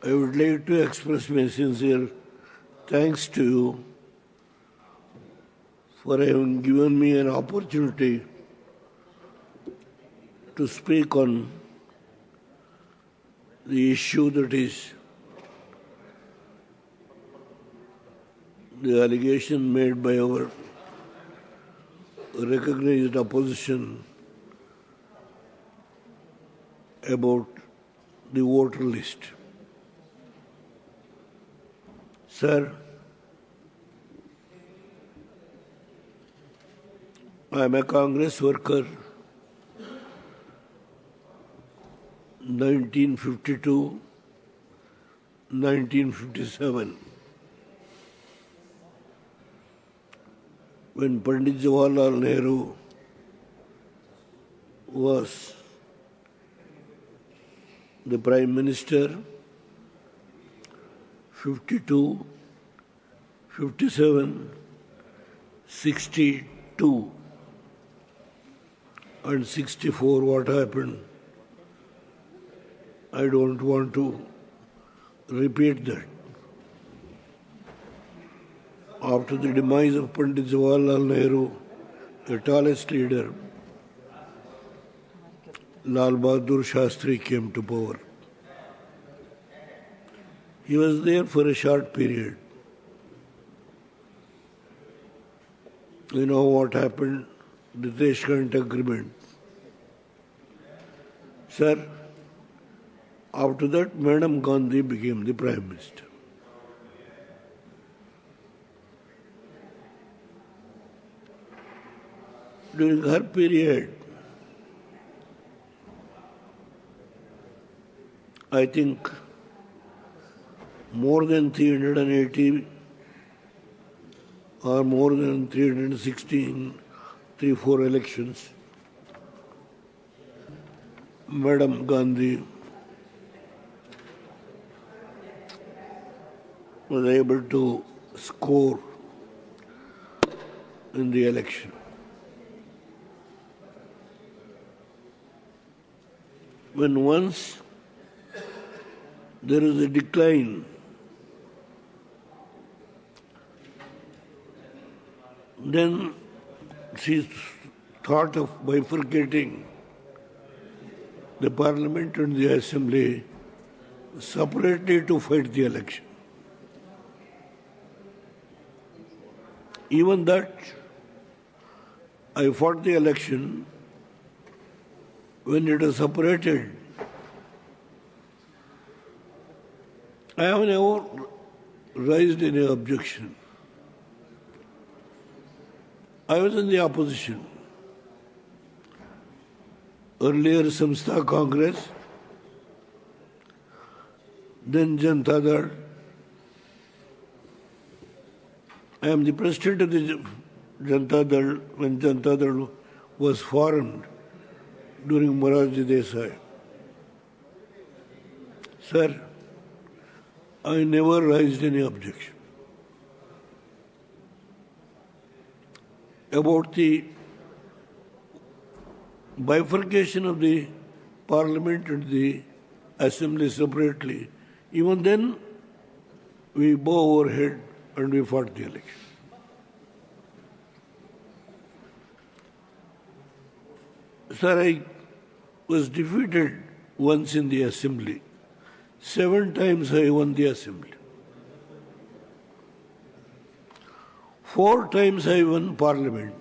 I would like to express my sincere thanks to you for having given me an opportunity to speak on the issue that is the allegation made by our recognized opposition about the voter list. Sir, I am a Congress worker, 1952, 1957. When Pandit Jawaharlal Nehru was the Prime Minister, 52, 57, 62 and 64, what happened? I don't want to repeat that. After the demise of Pandit Jawaharlal Nehru, the tallest leader, Lal Bahadur Shastri came to power. He was there for a short period. You know what happened? The Tashkent Agreement. Sir, after that, Madam Gandhi became the Prime Minister. During her period, I think more than 380 or more than 316, 3-4 elections, Madam Gandhi was able to score in the election. When once there is a decline, then she thought of bifurcating the Parliament and the Assembly separately to fight the election. Even that, I fought the election when it was separated. I have never raised any objection. I was in the opposition. Earlier Samstha Congress, then Janata Dal. I am the president of the Janata Dal when Janata Dal was formed during Morarji Desai. Sir, I never raised any objection. About the bifurcation of the Parliament and the Assembly separately, even then we bow our head and we fought the election. Sir, I was defeated once in the Assembly. 7 times I won the Assembly. 4 times I won Parliament.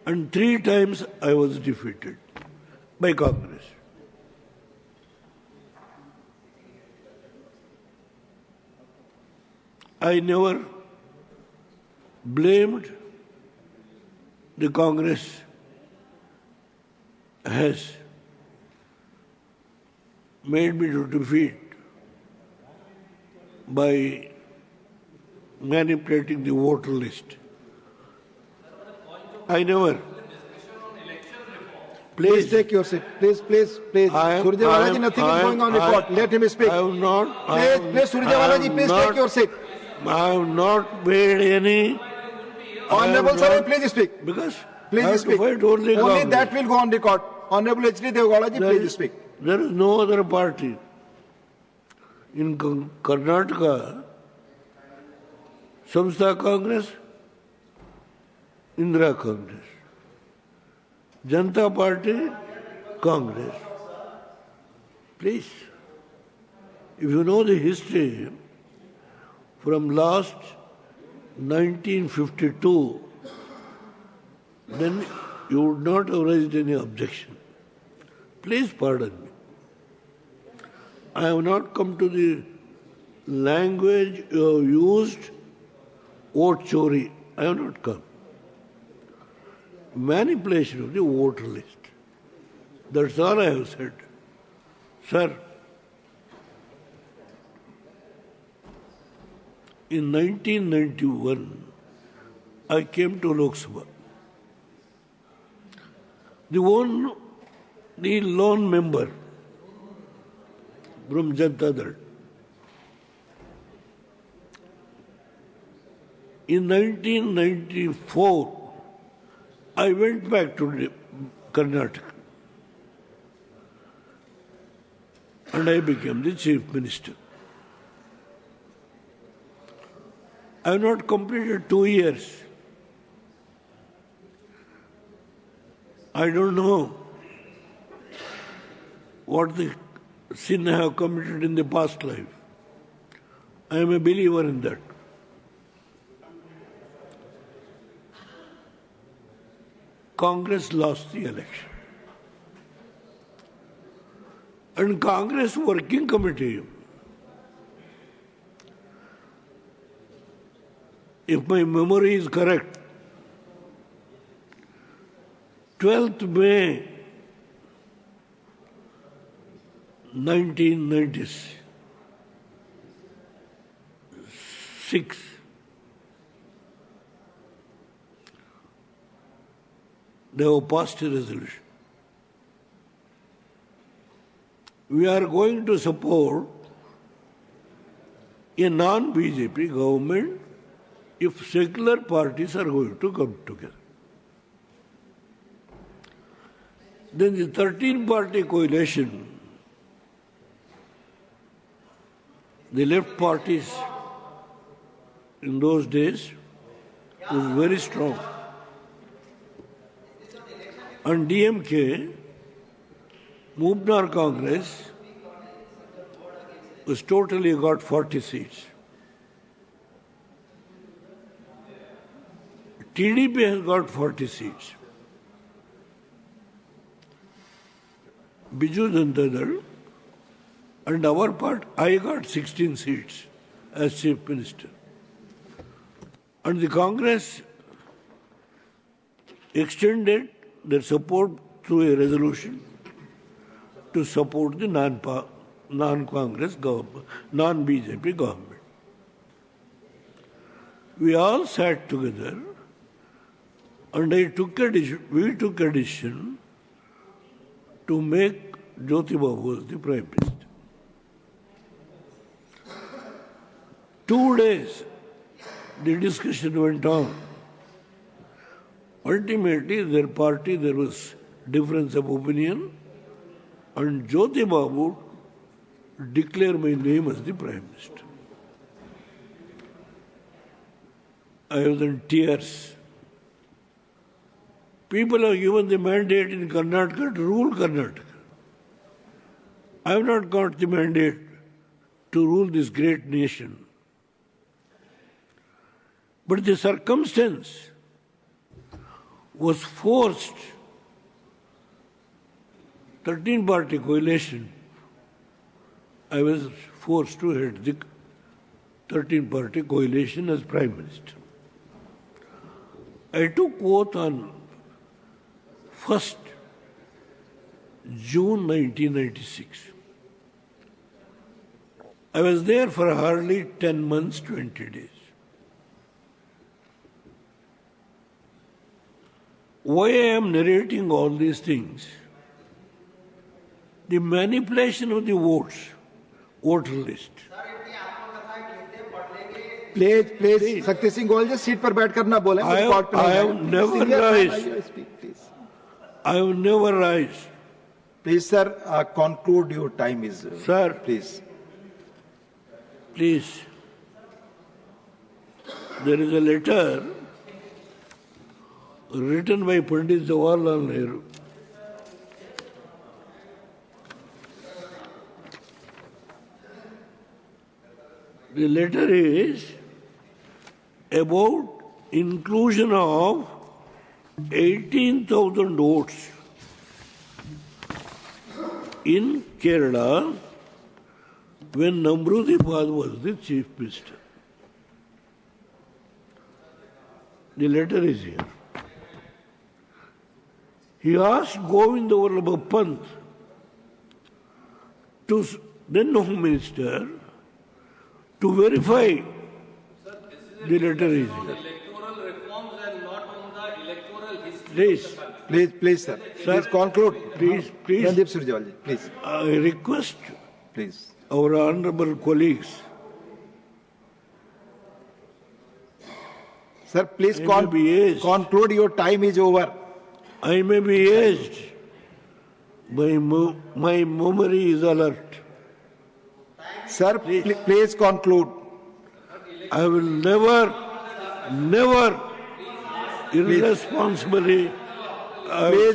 And 3 times I was defeated by Congress. I never blamed the Congress has made me to defeat by manipulating the voter list. I never. Please take your seat. Please. Surjewala ji, nothing is going on record. Let him speak. I have not. Please, Surjewala ji, please take your seat. I have not made any. Honorable sir, please speak. Because please speak. Only that will go on record. Honorable H.D. Devgowda ji, please speak. There is no other party In Karnataka, Samstha Congress, Indira Congress. Janata Party, Congress. Please, if you know the history from last 1952, then you would not have raised any objection. Please pardon me. I have not come to the language you have used, vote chori. I have not come. Manipulation of the voter list. That's all I have said. Sir, in 1991, I came to Lok Sabha. The lone member from Janata Dal. In 1994, I went back to Karnataka and I became the Chief Minister. I have not completed 2 years. I don't know what the sin I have committed in the past life. I am a believer in that. Congress lost the election. And Congress Working Committee, if my memory is correct, 12th May 1996, they have passed a resolution. We are going to support a non-BJP government if secular parties are going to come together. Then the 13-party coalition, the left parties in those days was very strong. And DMK, Mubnar Congress, was totally got 40 seats. TDP has got 40 seats. Biju Janata Dal and our part, I got 16 seats as Chief Minister. And the Congress extended their support through a resolution to support the non-Congress government, non-BJP government. We all sat together and we took a decision to make Jyoti Babu the Prime Minister. 2 days the discussion went on. Ultimately, their party, there was difference of opinion, and Jyoti Babu declared my name as the Prime Minister. I was in tears. People have given the mandate in Karnataka to rule Karnataka. I have not got the mandate to rule this great nation. But the circumstance was forced. 13-party coalition, I was forced to head the 13-party coalition as Prime Minister. I took oath on 1st June 1996. I was there for hardly 10 months, 20 days. Why I am narrating all these things? The manipulation of the voter list. Please, Shakti Singh Goel ji, seat पर बैठ कर ना बोलें. I have never raised. I have never raised. Please, sir, conclude. Your time is. Sir, please. Please. There is a letter written by Pandit Jawaharlal Nehru. The letter is about inclusion of 18,000 votes in Kerala when Namrudipad was the chief minister. The letter is here. He asked Govinda Vallabha Pant, then Home Minister, to verify the letter is here. Electoral reforms and not on the electoral history. Please, sir. Please conclude. Please. Randeep Surjewala ji, please. I request Please. our honorable colleagues, Sir, please I may be aged. conclude. Your time is over. I may be aged, my memory is alert. Sir, please conclude. I will never irresponsibly.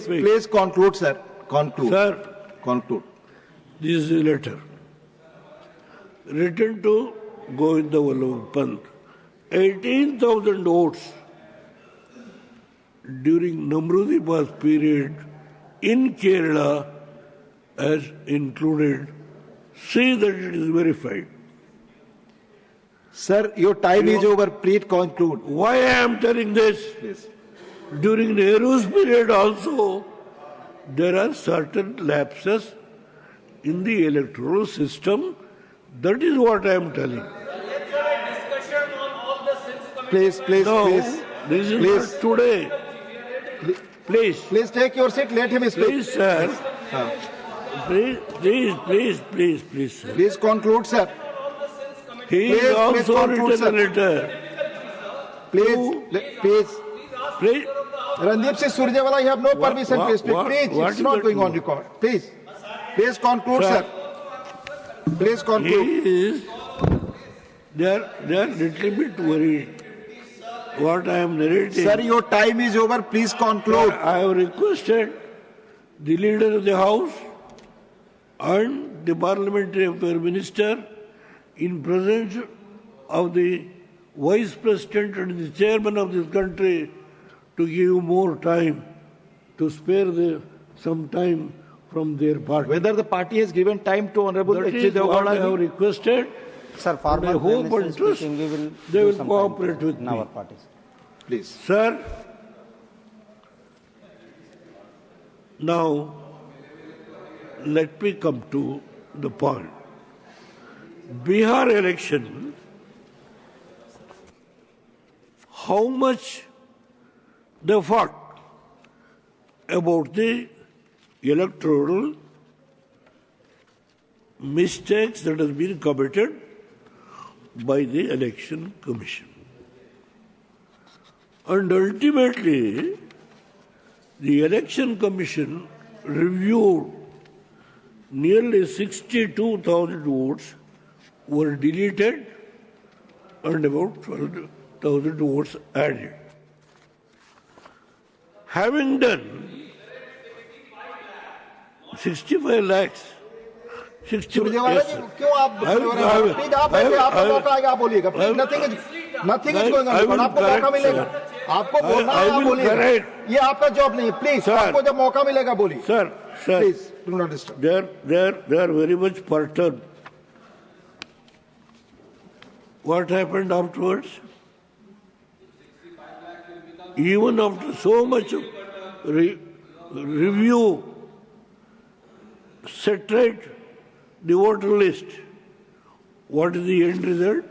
Please conclude, sir. Conclude. Sir, Conclude. this is a letter written to Govinda Vallabha Pant. 18,000 votes during Namrudipad's period in Kerala as included. See that it is verified. Sir, your time is over. Please conclude. Why I am telling this? Please. During Nehru's period also, there are certain lapses in the electoral system. That is what I am telling. Let's have a discussion on all the sins committed. Please, No, please. this is Please. not today. Please. Please take your seat. Let him speak. Please, sir. Please, sir. Please conclude, sir. He Please, is also conclude, written a sir. letter. Please. Please. Randeep Singh Surjewala, you have no permission to speak. Please, what it's is not that going on mean? record. Please conclude, Sir. sir. Please conclude. He is, they are little bit worried. What I am narrating. Sir, your time is over. Please conclude. I have requested the leader of the House and the parliamentary affairs minister in presence of the vice president and the chairman of this country to give more time, to spare some time from their party. Whether the party has given time to Honorable That H.G. is what I have Devgowda. requested. Sir, And I former hope Prime and Minister trust speaking, we will they do will some cooperate time with in me. our parties. Please. Sir, now let me come to the point. Bihar election, how much they fought about the electoral mistakes that has been committed by the election commission. And ultimately, the election commission reviewed nearly 62,000 votes were deleted and about 12,000 votes added. Having done 65 lakhs, 65 Surjewala ji, क्यों आप please आप बैठे, आपको मौका आएगा, आप बोलिएगा. Please, nothing is going on. आपको मौका मिलेगा. आपको बोलना है, आप बोलिएगा. ये आपका जॉब नहीं है. Please, आपको जब मौका मिलेगा बोलिए. Sir, Please, do not disturb. they are very much perturbed. What happened afterwards? Even after so much of review, set right the voter list, what is the end result?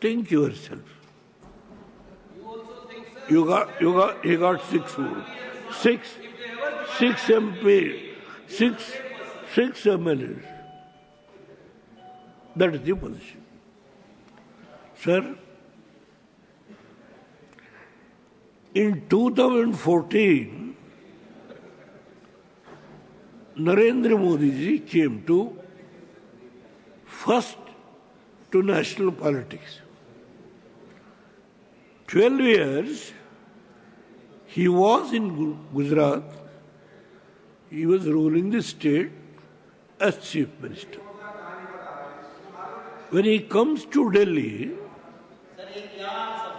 Think yourself. He got 6 votes. Six MP, six MLAs. That is the position. Sir, in 2014, Narendra Modi ji came to first to national politics. 12 years he was in Gujarat. He was ruling the state as chief minister. When he comes to Delhi,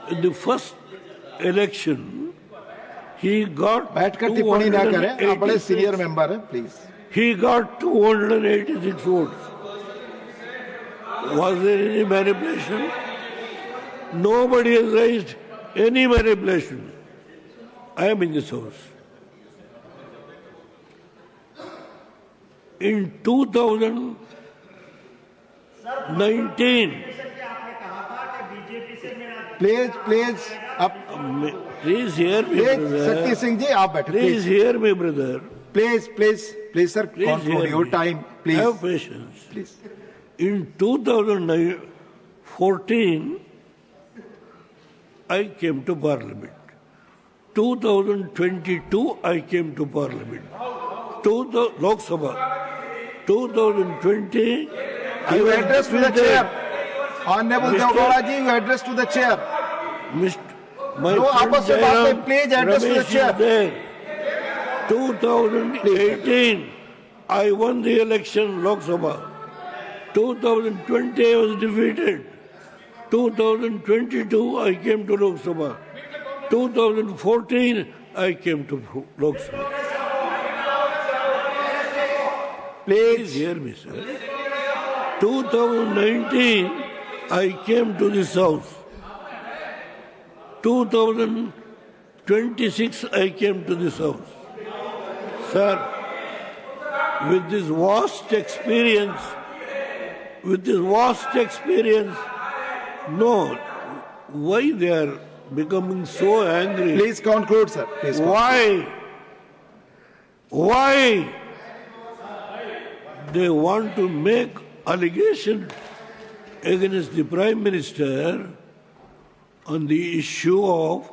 in the first election, he got बैठकर टिप्पणी ना करें, आप बड़े senior member हैं, please. He got 286 votes. Was there any manipulation? Nobody has raised any manipulation. I am in this house. In 2019, please आप please hear me, brother. Shakti Singh ji आप बैठे. Please hear me, brother. Please sir, Please conclude hear your me. time, please. Have patience. Please. In 2014, I came to Parliament. 2022, I came to Parliament. Lok Sabha. 2020, You address to the chair. Honorable Deogara ji, you address to the chair. My No, friend आपस में बात नहीं, please address to the Ramesh chair. is there. 2018, I won the election Lok Sabha. 2020, I was defeated. 2022, I came to Lok Sabha. 2014, I came to Lok Sabha. Please hear me, sir. 2019, I came to this house. 2026, I came to this house. Sir, with this vast experience, no, why they are becoming so angry? Please conclude, sir. Please conclude. Why they want to make allegation against the Prime Minister on the issue of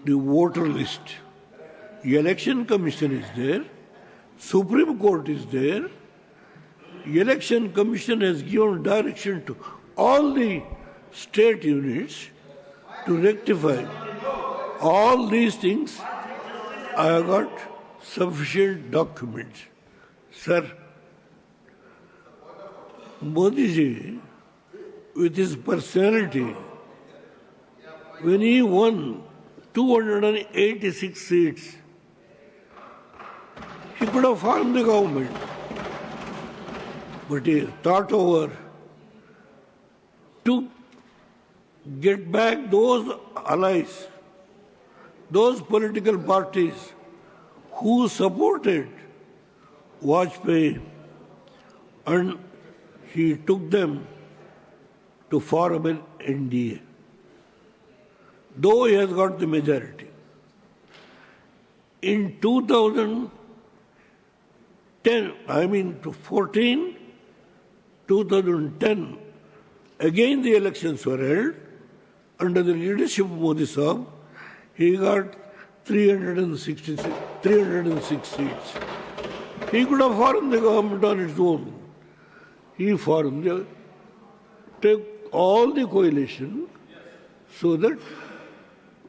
the voter list? The Election Commission is there, Supreme Court is there. The Election Commission has given direction to all the state units to rectify all these things. I have got sufficient documents. Sir, Modi ji, with his personality, when he won 286 seats, he could have formed the government. But he thought over to get back those allies, those political parties who supported Vajpayee, and he took them to form an NDA. Though he has got the majority. In 2010, again the elections were held under the leadership of Modi Sahab. He got 306 seats. He could have formed the government on its own. He took all the coalition so that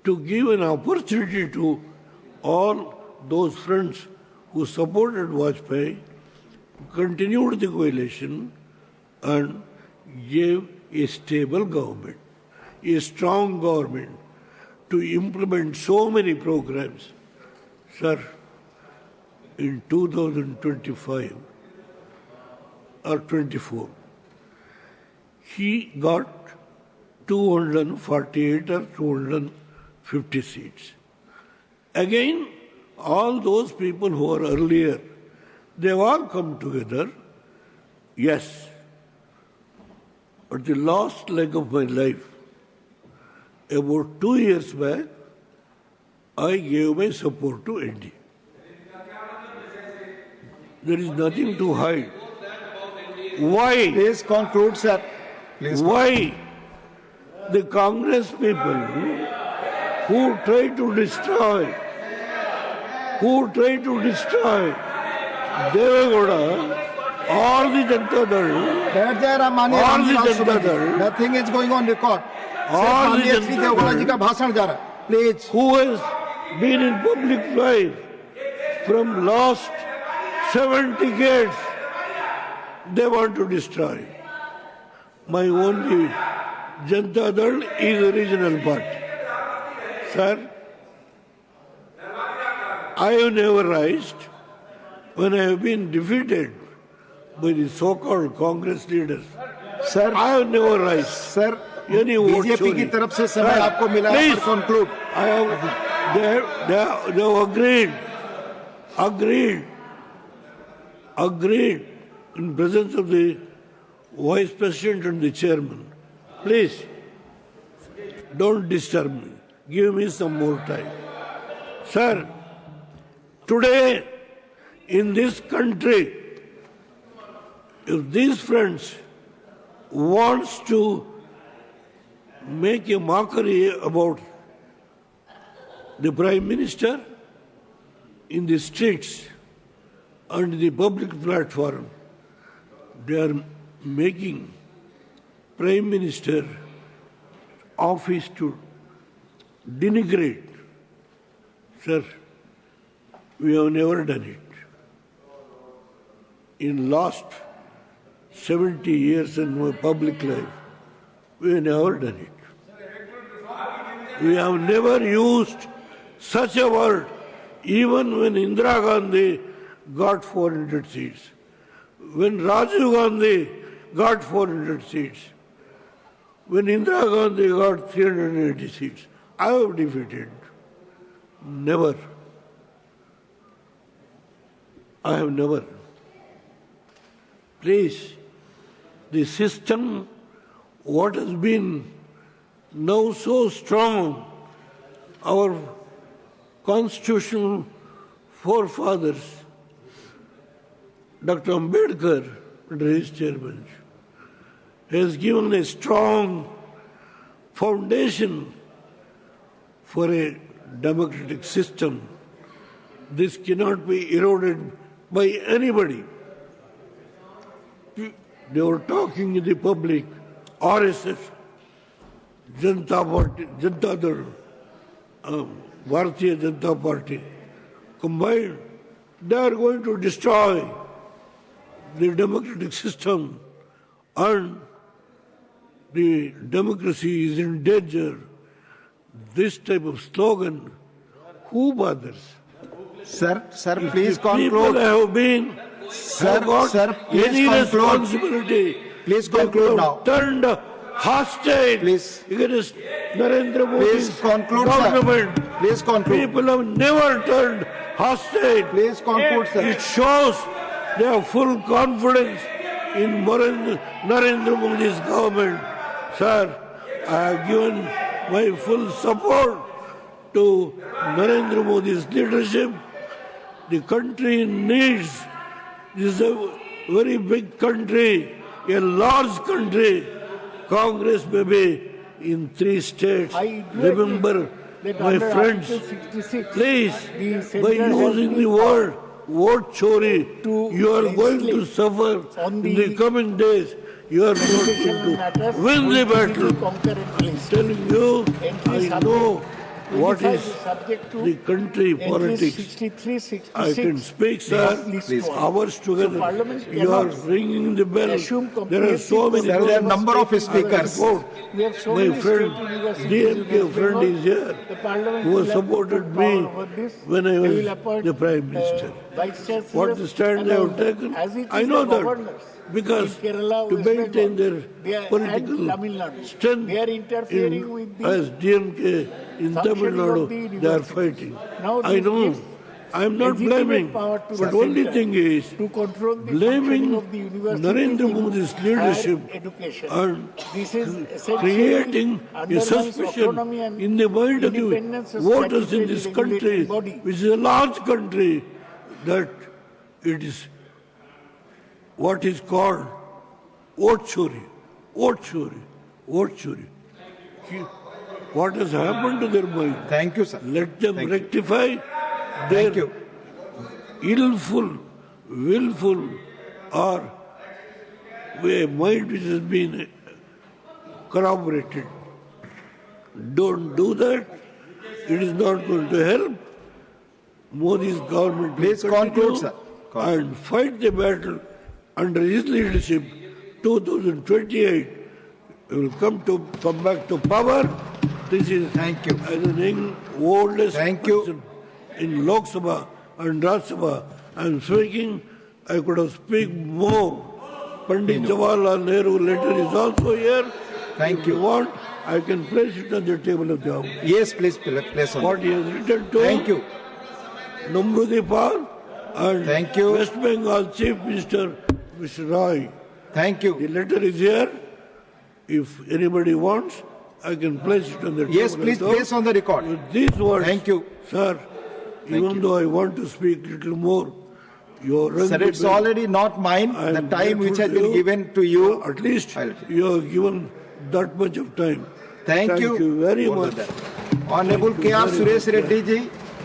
to give an opportunity to all those friends who supported Vajpayee, continued the coalition and gave a stable government, a strong government to implement so many programs. Sir, in 2025 or 24, he got 248 or 250 seats. Again, all those people who were earlier, they've all come together. Yes, at the last leg of my life, about 2 years back, I gave my support to NDA. There is nothing to hide. Why? Please conclude, sir. Please. Why the Congress people who try to destroy Devegowda or the Janata Dal, बैठ जाए राम मानिए और राम जी भी बात जनता सुनिए। दल। Nothing is going on record. और सिर्फ भी माननीय जनता श्री देवगौड़ा दल। जी का भाषण जा रहा है। Please who has been in public life from last 7 decades, they want to destroy. My only Janata Dal is a regional party. Sir, I have never raised when I have been defeated by the so-called Congress leaders. Sir I have never raised sir any vote BJP की chori. तरफ से समय Sir, आपको मिला है please. और conclude I have, they have agreed in presence of the Vice President and the Chairman. Please, don't disturb me. Give me some more time. Sir, today in this country, if these friends wants to make a mockery about the Prime Minister in the streets and the public platform, they are making Prime Minister office to denigrate. Sir, we have never done it. In last 70 years in my public life, we have never done it. We have never used such a word, even when Indira Gandhi got 400 seats, when Rajiv Gandhi got 400 seats, when Indira Gandhi got 380 seats. I have defeated. Never. I have never. Please, the system, what has been now so strong, our constitutional forefathers, Dr. Ambedkar, under his chairmanship, has given a strong foundation for a democratic system. This cannot be eroded by anybody. They were talking in the public, RSS, Janata Party, Janata Dal, Bharatiya Janata Party, combined, they are going to destroy the democratic system and the democracy is in danger. This type of slogan, who bothers? Sir sir If please the people conclude have been, Sir, have got sir, please any conclude. responsibility, Please they conclude have now. turned hostile Please. against Narendra Modi's Please conclude, sir. government. Please conclude. People have never turned hostile. Please conclude sir It shows they have full confidence in Narendra Modi's government. Sir, I have given my full support to Narendra Modi's leadership. The country needs, this is a very big country, a large country. Congress may be in 3 states. I do Remember, that my under friends, Article 66, please, the by centre has using the been word vote chori, to you are going to legislate suffer on in the the coming days. You are not educational going matters to win the which battle. will conquer and place. Telling you, Entry I know what 25 is subject to the country entries politics. 63, 66. I can speak, sir, Please. hours together. Parliament You are cannot ringing the bell. assume There are so many Sir, there are questions. number of I speakers. support We have so my many friend, state universities in DMK West friend Bengal. is here, The Parliament who will has have supported full me power over this. when I They was will appoint, the Prime Minister. Vice Chancellor What the stand and they all have that. taken, As it I is know the that, governors because in Kerala, to West maintain Bengal, their and political Tamil Nadu, strength they are interfering in, with the as DMK in Tamil functioning of Nadu, the they are universities. fighting. Now I this know. gives I am not legitimate blaming, power to but the only center thing is, to control the blaming functioning of the universities Narendra in Modi's higher leadership education. and This is essentially creating a undermines suspicion autonomy and in the mind of the independence of voters in statutorily this regulated country, body. which is a large country, that it is what is called vote chori, vote chori, vote chori. What has happened to their mind? Thank you, sir. Let them Thank you. rectify their Thank you. illful willful or a mind which has been corroborated. Don't do that. It is not going to help. Modi's government Please will conclude, continue sir. and fight the battle under his leadership. 2028 will come back to power. This is Thank you. as an young, oldest Thank you. person in Lok Sabha and Rajya Sabha. I am speaking. I could have spoken more. Pandit Jawaharlal Nehru letter is also here. Thank If you. you want, I can place it on the table of the House. Yes, please place on. What he has written to Thank you. Namrudi Pal and Thank you. West Bengal Chief Minister Mr. Roy. Thank you. The letter is here. If anybody wants, I can place it on the Yes, table. please of the House. place on the record. With these words, Thank you. sir, even though I want to speak a little more, you are Sir, it's already not mine. I The am time which has grateful been to you. given to you. At least I'll- you have given that much of time. Thank you very More much. than that. Honorable Thank you K.R. very Suresh much. Reddy ji,